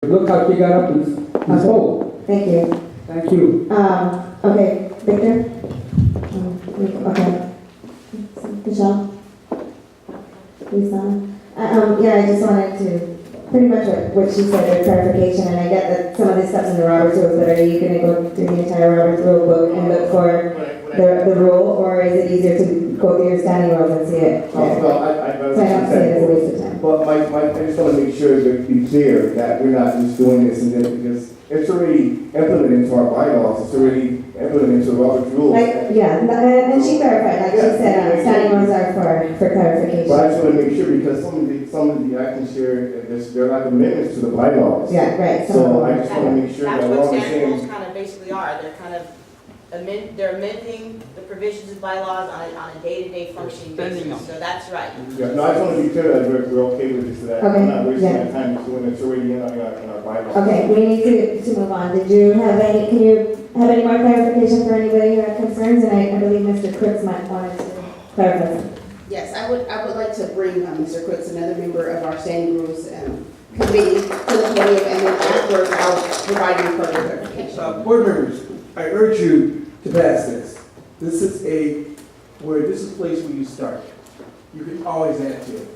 Look how she got up and spoke. Thank you. Thank you. Okay, Victor? Okay. Michelle? Lisa? Yeah, I just wanted to, pretty much what she said, clarification, and I get that some of this stuff's in the Robert's Rules, but are you gonna go through the entire Robert's Rule book and look for the rule, or is it easier to go through your standing rules and see it? Well, I So I don't see it as a waste of time. But I just want to make sure that be clear that we're not just doing this and then because it's already implemented into our bylaws, it's already implemented into Robert's rules. Yeah, and she clarified, like she said, standing rules are for clarification. But I just want to make sure because some of the actions here, they're like amendments to the bylaws. Yeah, right. So I just want to make sure That's that we're what all the standing rules same. kind of basically are. They're kind of they're amending the provisions of bylaws on a day-to-day functioning basis. So that's right. Yeah, no, I just want to be clear that we're okay with this, so that Okay, we're not wasting yeah. our time just doing it. It's already in our bylaws. Okay, we need to move on. Can you have any more clarification for anybody who had concerns? And I believe Mr. Cripps might want to clarify something. Yes, I would like to bring Mr. Crooks, another member of our standing rules committee, to the podium, and then afterwards I'll provide you further clarification. Board members, I urge you to pass this. This is a place where you start. You can always add to it.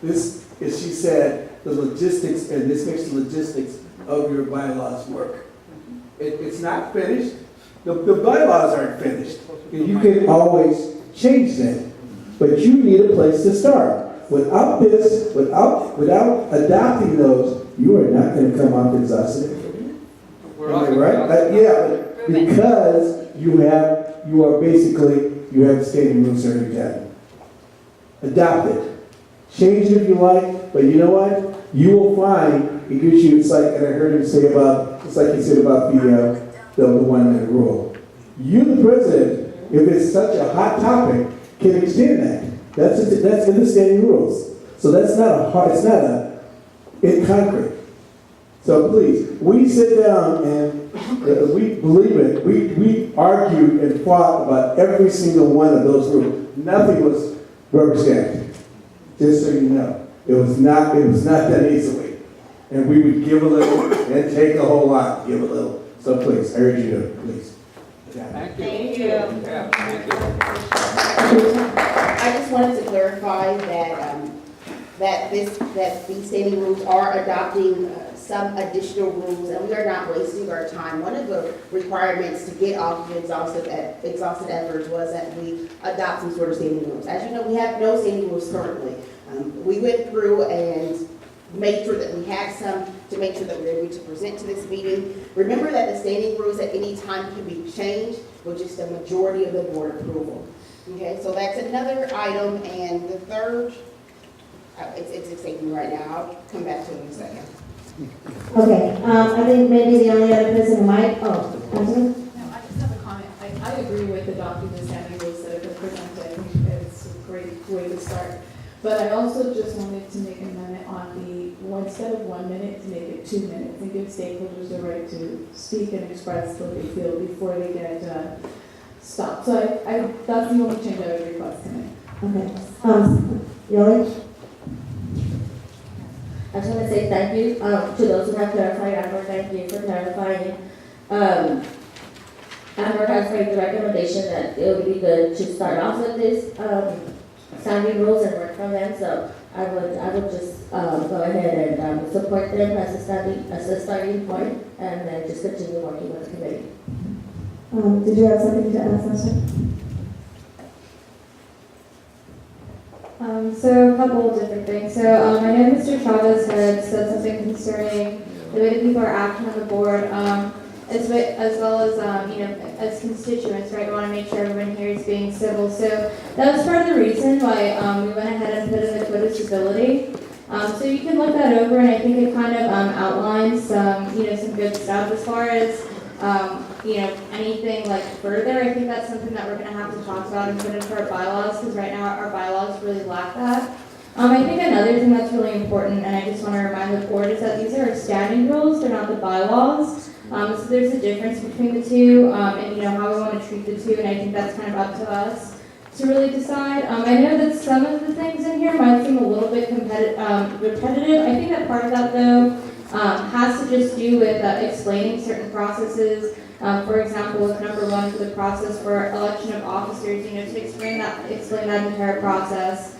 This, as she said, the logistics, and this makes the logistics of your bylaws work. It's not finished. The bylaws aren't finished. And you can always change them. But you need a place to start. Without this, without adopting those, you are not going to come out exhausted. Am I right? Yeah, but because you have the standing rules already done. Adopt it. Change it if you like, but you know what? You will find it gives you, it's like, and I heard him say about, it's like he said about the 1 minute rule. You, the president, if it's such a hot topic, can extend that. That's in the standing rules. So that's not it's not in concrete. So please, we sit down and we believe it. We argued and fought about every single one of those rules. Nothing was rubber stamped. Just so you know, it was not done easily. And we would give a little and take a whole lot. Give a little. So please, I urge you to please. Thank you. Thank you. Yeah, thank you. I just wanted to clarify that these standing rules are adopting some additional rules, and we are not wasting our time. One of the requirements to get off of exhausted efforts was that we adopt some sort of standing rules. As you know, we have no standing rules currently. We went through and made sure that we had some to make sure that we were able to present to this meeting. Remember that the standing rules at any time can be changed with just a majority of the board approval. Okay, so that's another item, and the third, it's escaping me right now. I'll come back to it in a second. Okay, I think maybe the only other person who might, Angela? No, I just have a comment. I agree with adopting the standing rules that have been presented. I think it's a great way to start. But I also just wanted to make an amendment on instead of 1 minute, to make it 2 minutes and give stakeholders the right to speak and express what they feel before they get stopped. So that's the only change I would request tonight. Okay. Yoli? I just want to say thank you to those who have clarified. Amber, thank you for clarifying. Amber has made the recommendation that it would be good to start off with this standing rules and work from them. So I would just go ahead and support them as a starting point, and then just continue working with the committee. Did you have something to add, Sasha? So a couple of different things. So I know Mr. Chavez had said something concerning the way that people are acting on the board, as well as as constituents, right? We want to make sure everyone here is being civil. So that was part of the reason why we went ahead and put in the code of civility. So you can look that over, and I think it kind of outlines some good stuff as far as anything like further. I think that's something that we're going to have to talk about and put into our bylaws, because right now our bylaws really lack that. I think another thing that's really important, and I just want to remind the board, is that these are standing rules, they're not the bylaws. So there's a difference between the two, and how we want to treat the two, and I think that's kind of up to us to really decide. I know that some of the things in here might seem a little bit repetitive. I think that part of that, though, has to just do with explaining certain processes. For example, with number one for the process for election of officers, to explain that entire process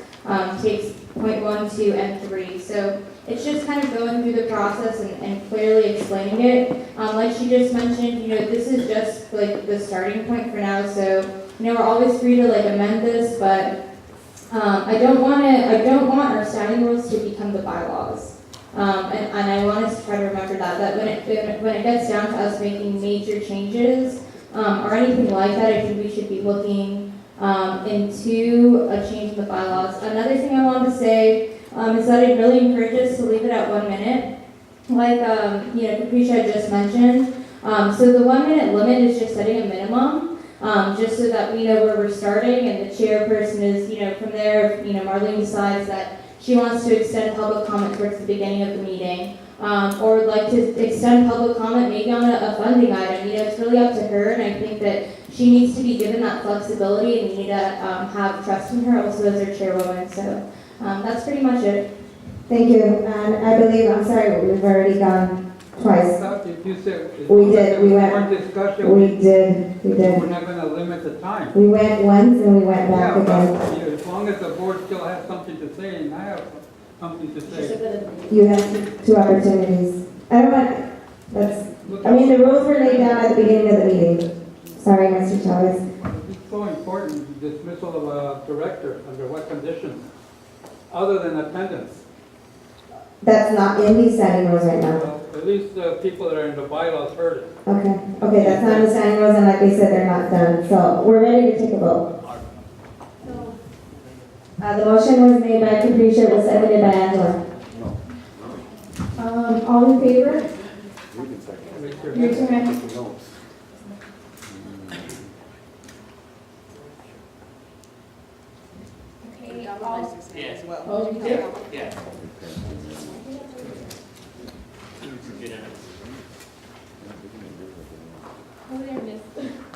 takes point 1, 2, and 3. So it's just kind of going through the process and clearly explaining it. Like she just mentioned, this is just like the starting point for now. So we're always free to like amend this, but I don't want our standing rules to become the bylaws. And I want us to try to remember that when it gets down to us making major changes or anything like that, I think we should be looking into a change in the bylaws. Another thing I wanted to say is that I really encourage us to leave it at 1 minute, like Capricia just mentioned. So the 1 minute limit is just setting a minimum. Just so that we know where we're starting, and the chairperson is, from there, Marlene decides that she wants to extend public comment towards the beginning of the meeting, or would like to extend public comment maybe on a funding item. It's really up to her, and I think that she needs to be given that flexibility, and we need to have trust in her also as our chairwoman. So that's pretty much it. Thank you, and I believe, I'm sorry, we've already gone twice. You said. We did, we went. More discussion. We did. We're not gonna limit the time. We went once and we went back Yeah, again. but as long as the board still has something to say, and I have something to say. You have 2 opportunities. I don't want, the rules were laid down at the beginning of the meeting. Sorry, Mr. Chavez. It's so important, dismissal of a director, under what conditions, other than attendance. That's not in these standing rules right now. Well, at least the people that are in the bylaws heard it. Okay, that's not in the standing rules, and like they said, they're not done. So we're ready to take a vote. The motion was made by Capricia, it was seconded by Angela. All in favor? Raise your Raise your hand. hand. Okay, all. Yes. Oh, you did? Yeah.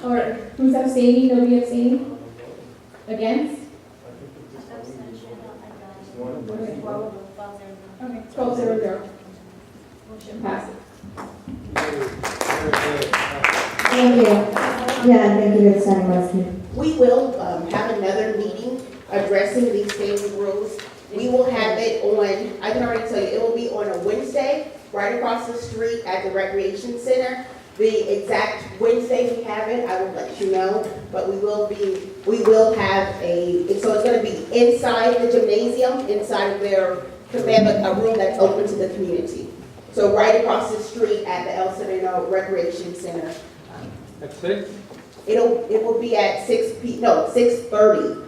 Or who's abstaining? Nobody abstaining? Against? Okay, 12-0. Motion passes. Thank you. Yeah, and thank you to the standing rules. We will have another meeting addressing these standing rules. We will have it on, I can already tell you, it will be on a Wednesday, right across the street at the Recreation Center. The exact Wednesday we have it, I will let you know, but we will have so it's gonna be inside the gymnasium, inside of they have a room that's open to the community. So right across the street at the El Sereno Recreation Center. At 6? It will be at 6:30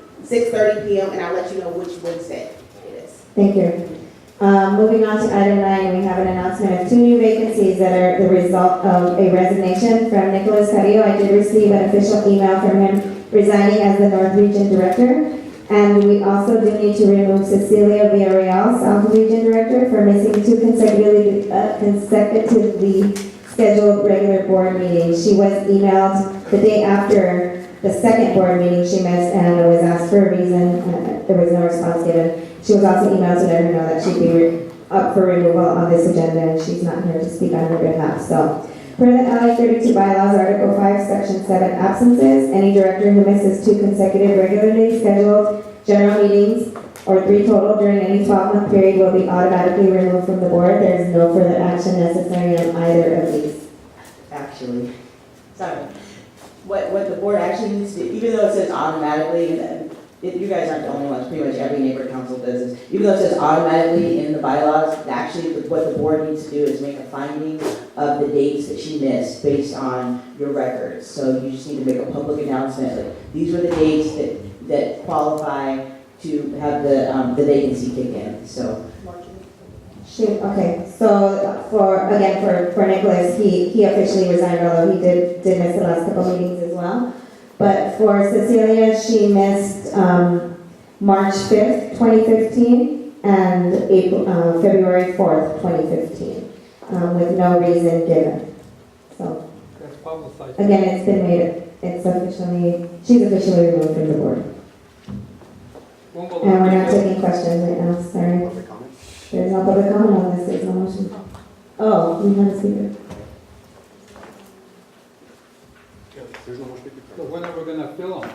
p.m. and I'll let you know which Wednesday it is. Thank you. Moving on to item 9, we have an announcement of 2 new vacancies that are the result of a resignation from Nicholas Carrillo. I did receive an official email from him resigning as the North Region Director. And we also do need to remove Cecilia Villarreal, South Region Director, for missing 2 consecutively scheduled regular board meetings. She was emailed the day after the second board meeting she missed and was asked for a reason. There was no response given. She was also emailed to let her know that she'd be up for removal on this agenda, and she's not here to speak on her behalf. So, per the LA 32 bylaws, Article 5, Section 7, absences, any director who misses 2 consecutive regularly scheduled general meetings, or 3 total during any 12-month period, will be automatically removed from the board. There is no further action necessary on either of these. Actually, sorry. What the board actually needs to do, even though it says automatically, and you guys aren't the only ones, pretty much every neighborhood council does this, even though it says automatically in the bylaws, actually what the board needs to do is make a finding of the dates that she missed based on your records. So you just need to make a public announcement, like, these were the dates that qualify to have the vacancy kick in, so. Okay, so for Nicholas, he officially resigned, although he did miss the last couple meetings as well. But for Cecilia, she missed March 5th, 2015, and February 4th, 2015, with no reason given. So, That's publicized. again, it's been made, she's officially removed from the board. And we're not taking questions right now, sorry. There's no public comment on this, there's no motion. Oh, we have a speaker. So when are we gonna fill them?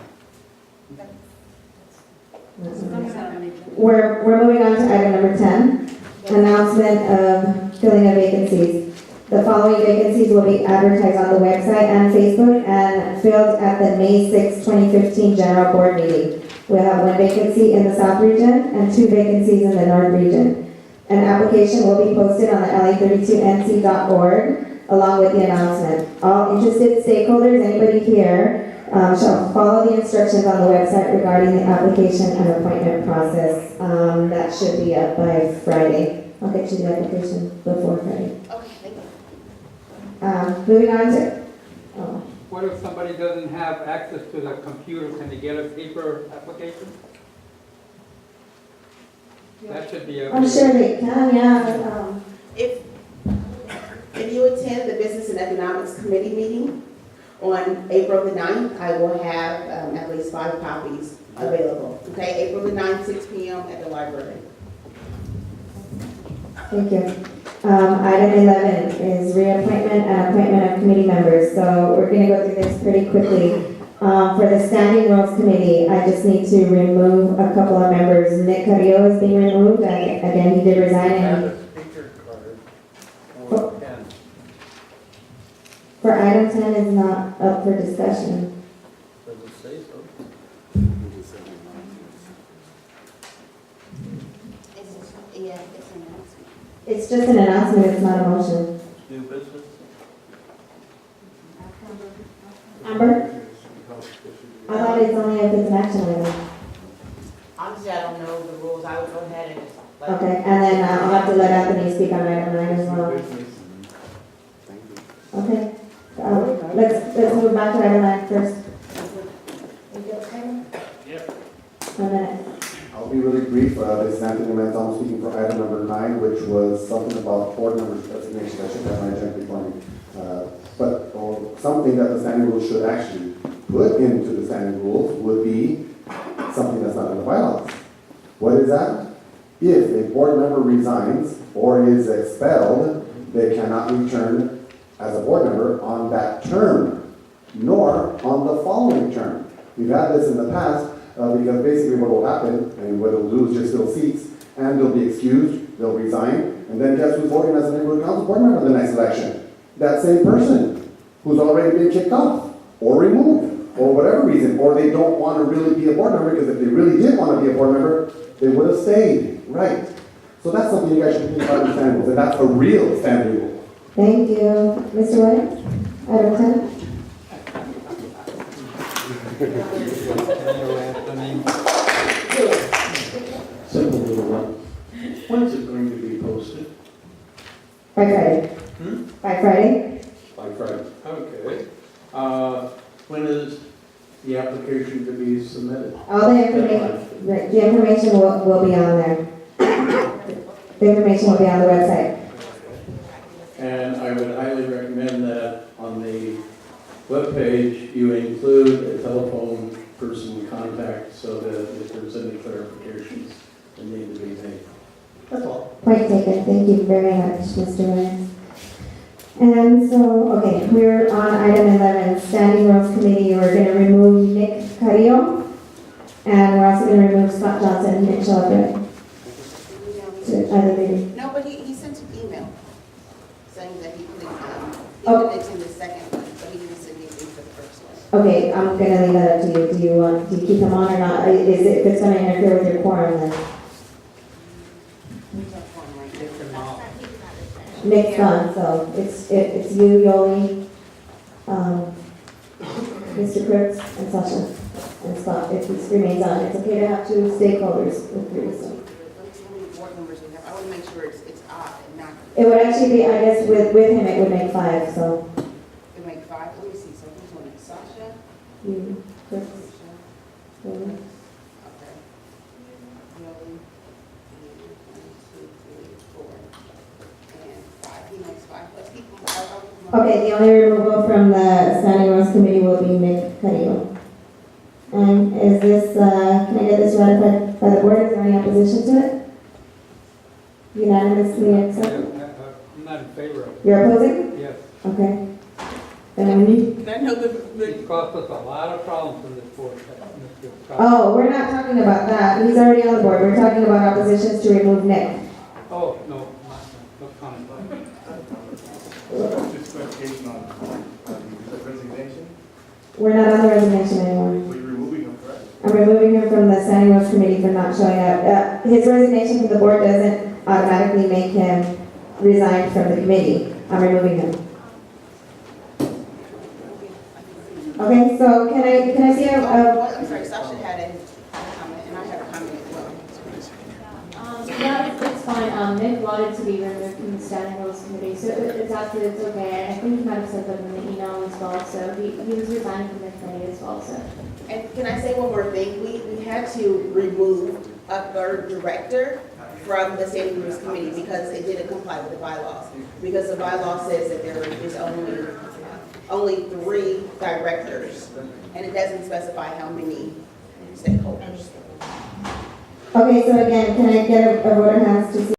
We're moving on to item number 10, announcement of filling of vacancies. The following vacancies will be advertised on the website and Facebook and filled at the May 6, 2015 general board meeting. We'll have 1 vacancy in the South region and 2 vacancies in the North region. An application will be posted on the la32nc.org along with the announcement. All interested stakeholders, anybody here, shall follow the instructions on the website regarding the application and appointment process. That should be up by Friday. I'll get you the application before Friday. Okay, thank you. Moving on to, oh, What if somebody doesn't have access to the computer? Can they get a paper application? That should be a. I'm sure they can, yeah. If you attend the Business and Economics Committee meeting on April the 9th, I will have at least 5 copies available. Okay, April the 9th, 6 p.m. at the library. Thank you. Item 11 is reappointment and appointment of committee members. So we're going to go through this pretty quickly. For the Standing Rules Committee, I just need to remove a couple of members. Nick Carrillo is being removed. Again, he did resign. And for item 10 is not up for discussion. Does it say so? Yeah, it's an announcement. It's just an announcement. It's not a motion. New business? Amber? I thought it's only if it's an action item. Honestly, I don't know the rules, I would go ahead and just let. Okay, and then I'll have to let Anthony speak on item 9 as well. Okay. Let's move back to item 9 first. Yep. 1 minute. I'll be really brief. This is Anthony Mental. I'm speaking for item number 9, which was something about board members' designation. I should have my agenda before me. Something that the standing rules should actually put into the standing rules would be something that's not in the bylaws. What is that? If a board member resigns or is expelled, they cannot return as a board member on that term, nor on the following term. We've had this in the past because basically what will happen, and what they'll do is just fill seats, and they'll be excused, they'll resign, and then guess who's voting as a neighborhood council board member in the next election? That same person who's already been kicked off or removed or whatever reason, or they don't want to really be a board member because if they really did want to be a board member, they would have stayed, right? So that's something you guys should think about in standing rules, and that's a real standing rule. Thank you. Mr. White? Item 10? Simple little one. When's it going to be posted? By Friday. By Friday? By Friday. Okay. When is the application to be submitted? All the information will be on there. The information will be on the website. And I would highly recommend that on the webpage, you include a telephone person contact so that if there's any clarifications that need to be made. That's all. Point taken. Thank you very much, Mr. Williams. And so, okay, we're on item 11, Standing Rules Committee. We're going to remove Nick Carrillo, and we're also going to remove Scott Johnson and Nick Shelby to other meeting. No, but he sent an email saying that he could, Oh. it's in the second one, but he didn't send anything for the first one. Okay, I'm going to leave that up to you. Do you keep him on or not? If it's going to interfere with your quorum, then Nick's gone, so it's you, Yoli, Mr. Crooks, and Sasha, and Scott. If he remains on, it's okay to have 2 stakeholders with 3, so. Let's see how many board members we have. I want to make sure it's odd and not. It would actually be, I guess, with him, it would make 5, so. We make 5. Let me see. So who's on it? Sasha? You, Crooks, Yoli. Okay. Yoli. And 1, 2, 3, 4. And 5. He makes 5. Let's keep him. Okay, the only removal from the Standing Rules Committee will be Nick Carrillo. And is this, can I get this ratified by the board? Is there any opposition to it? Unanimously accepted? I'm not in favor of it. You're opposing? Yes. Okay. Then we need, And I know the, It's cost us a lot of problems in this board. Mr. Scott. oh, we're not talking about that. He's already on the board. We're talking about oppositions to remove Nick. Oh, no, no comment. Just clarification on the resignation, We're not on the resignation anymore. so you're removing him, correct? I'm removing him from the Standing Rules Committee for not showing up. His resignation from the board doesn't automatically make him resign from the committee. I'm removing him. Okay, so can I see I'm sorry, Sasha had a comment, and I had a comment as well. Yeah, it's fine. Nick wanted to be removed from the standing rules committee, so it's okay. And I think he might have said that in the email as well, so he was resigning from the committee as well, so. And can I say one more thing? We had to remove a third director from the Standing Rules Committee because it didn't comply with the bylaws. Because the bylaw says that there is only 3 directors, and it doesn't specify how many stakeholders. Okay, so again, can I get a vote of hands to see